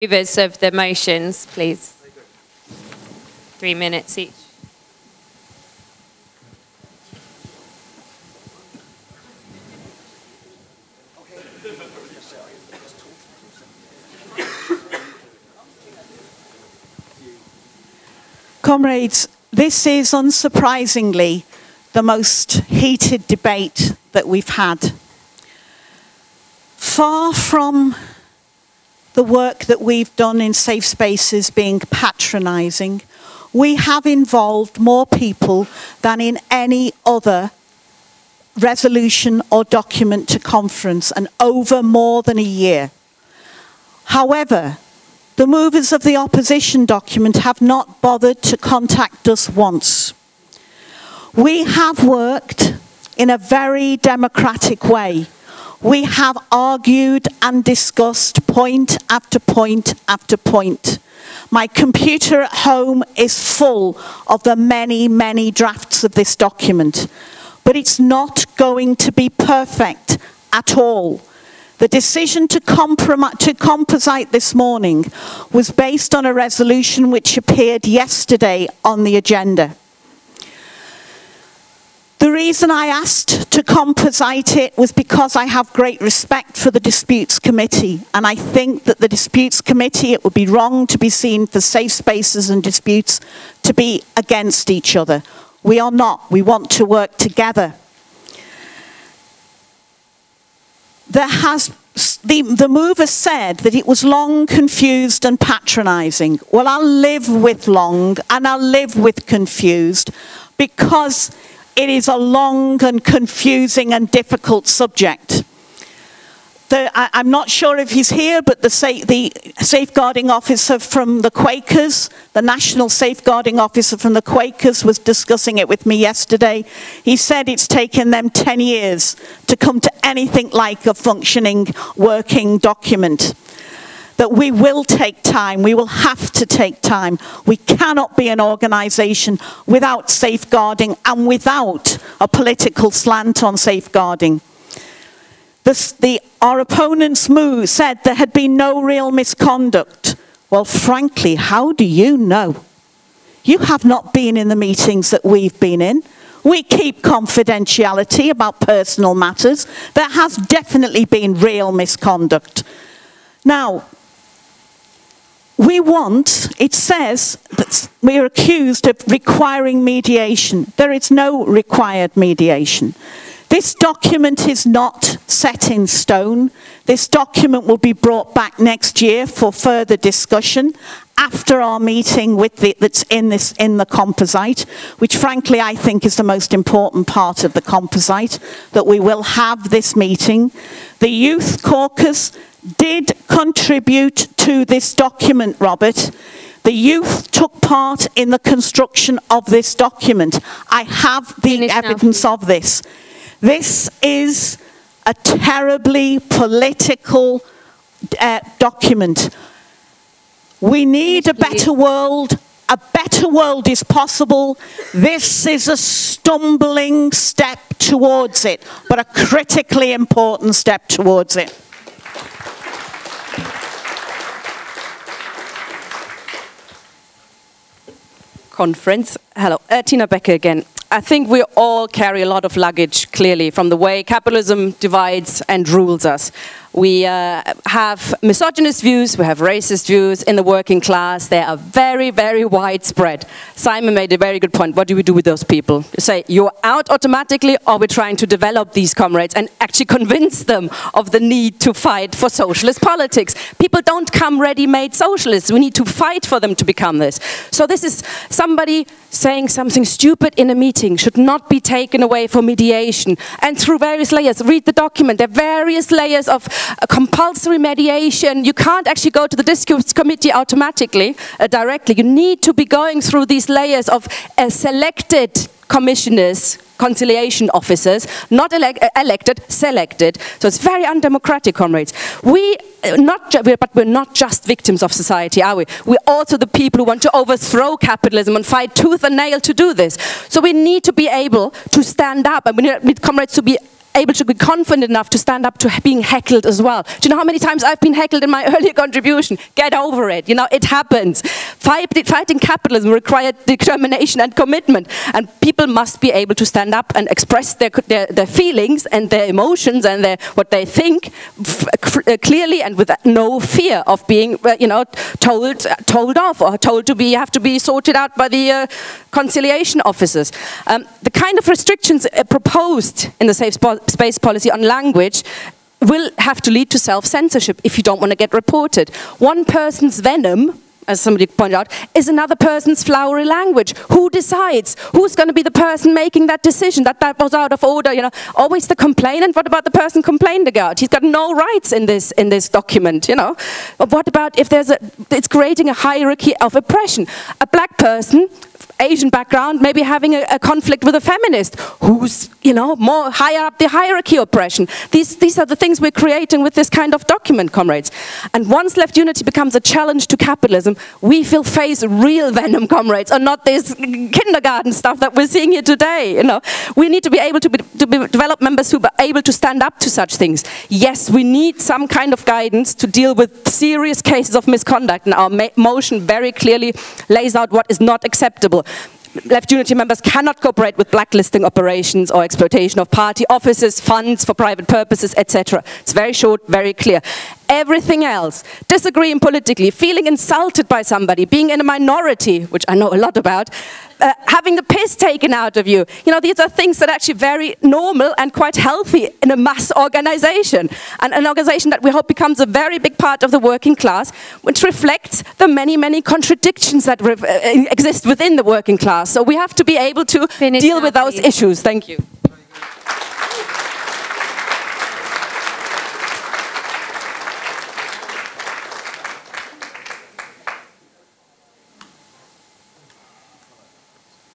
Movers of the motions, please. 3 minutes each. Comrades, this is unsurprisingly the most heated debate that we've had. Far from the work that we've done in safe spaces being patronising, we have involved more people than in any other resolution or document to conference, and over more than a year. However, the movers of the opposition document have not bothered to contact us once. We have worked in a very democratic way. We have argued and discussed point after point after point. My computer at home is full of the many, many drafts of this document, but it's not going to be perfect at all. The decision to composite this morning was based on a resolution which appeared yesterday on the agenda. The reason I asked to composite it was because I have great respect for the Disputes Committee, and I think that the Disputes Committee, it would be wrong to be seen for safe spaces and disputes to be against each other. We are not. We want to work together. The mover said that it was long, confused and patronising. Well, I'll live with long and I'll live with confused, because it is a long and confusing and difficult subject. I'm not sure if he's here, but the safeguarding officer from the Quakers, the national safeguarding officer from the Quakers, was discussing it with me yesterday. He said it's taken them 10 years to come to anything like a functioning, working document. That we will take time, we will have to take time. We cannot be an organisation without safeguarding and without a political slant on safeguarding. Our opponent's move said there had been no real misconduct. Well, frankly, how do you know? You have not been in the meetings that we've been in. We keep confidentiality about personal matters. There has definitely been real misconduct. Now, it says that we are accused of requiring mediation. There is no required mediation. This document is not set in stone. This document will be brought back next year for further discussion after our meeting that's in the composite, which frankly I think is the most important part of the composite, that we will have this meeting. The Youth Caucus did contribute to this document, Robert. The youth took part in the construction of this document. I have the evidence of this. This is a terribly political document. We need a better world. A better world is possible. This is a stumbling step towards it, but a critically important step towards it. Conference. Hello, Tina Becker again. I think we all carry a lot of luggage, clearly, from the way capitalism divides and rules us. We have misogynist views, we have racist views in the working class. They are very, very widespread. Simon made a very good point. What do we do with those people? You say, you're out automatically, or we're trying to develop these comrades and actually convince them of the need to fight for socialist politics. People don't come ready-made socialists. We need to fight for them to become this. So this is somebody saying something stupid in a meeting should not be taken away for mediation. And through various layers, read the document, there are various layers of compulsory mediation. You can't actually go to the disputes committee automatically, directly. You need to be going through these layers of selected commissioners, conciliation officers, not elected, selected. So it's very undemocratic, comrades. But we're not just victims of society, are we? We're also the people who want to overthrow capitalism and fight tooth and nail to do this. So we need to be able to stand up, and we need comrades to be able to be confident enough to stand up to being heckled as well. Do you know how many times I've been heckled in my earlier contribution? Get over it. You know, it happens. Fighting capitalism requires determination and commitment, and people must be able to stand up and express their feelings and their emotions and what they think clearly and with no fear of being, you know, told off or told to be have to be sorted out by the conciliation officers. The kind of restrictions proposed in the safe space policy on language will have to lead to self-censorship if you don't want to get reported. One person's venom, as somebody pointed out, is another person's flowery language. Who decides? Who's going to be the person making that decision that was out of order? You know, always the complainant. What about the person complained about? He's got no rights in this document. You know, but what about if it's creating a hierarchy of oppression? A black person, Asian background, maybe having a conflict with a feminist who's, you know, more higher up the hierarchy oppression. These are the things we're creating with this kind of document, comrades. And once left unity becomes a challenge to capitalism, we will face real venom, comrades, and not this kindergarten stuff that we're seeing here today. You know, we need to be able to develop members who are able to stand up to such things. Yes, we need some kind of guidance to deal with serious cases of misconduct, and our motion very clearly lays out what is not acceptable. Left unity members cannot cooperate with blacklisting operations or exploitation of party offices, funds for private purposes, etc. It's very short, very clear. Everything else, disagreeing politically, feeling insulted by somebody, being in a minority, which I know a lot about, having the piss taken out of you. You know, these are things that are actually very normal and quite healthy in a mass organization. And an organization that we hope becomes a very big part of the working class, which reflects the many, many contradictions that exist within the working class. So we have to be able to deal with those issues. Thank you.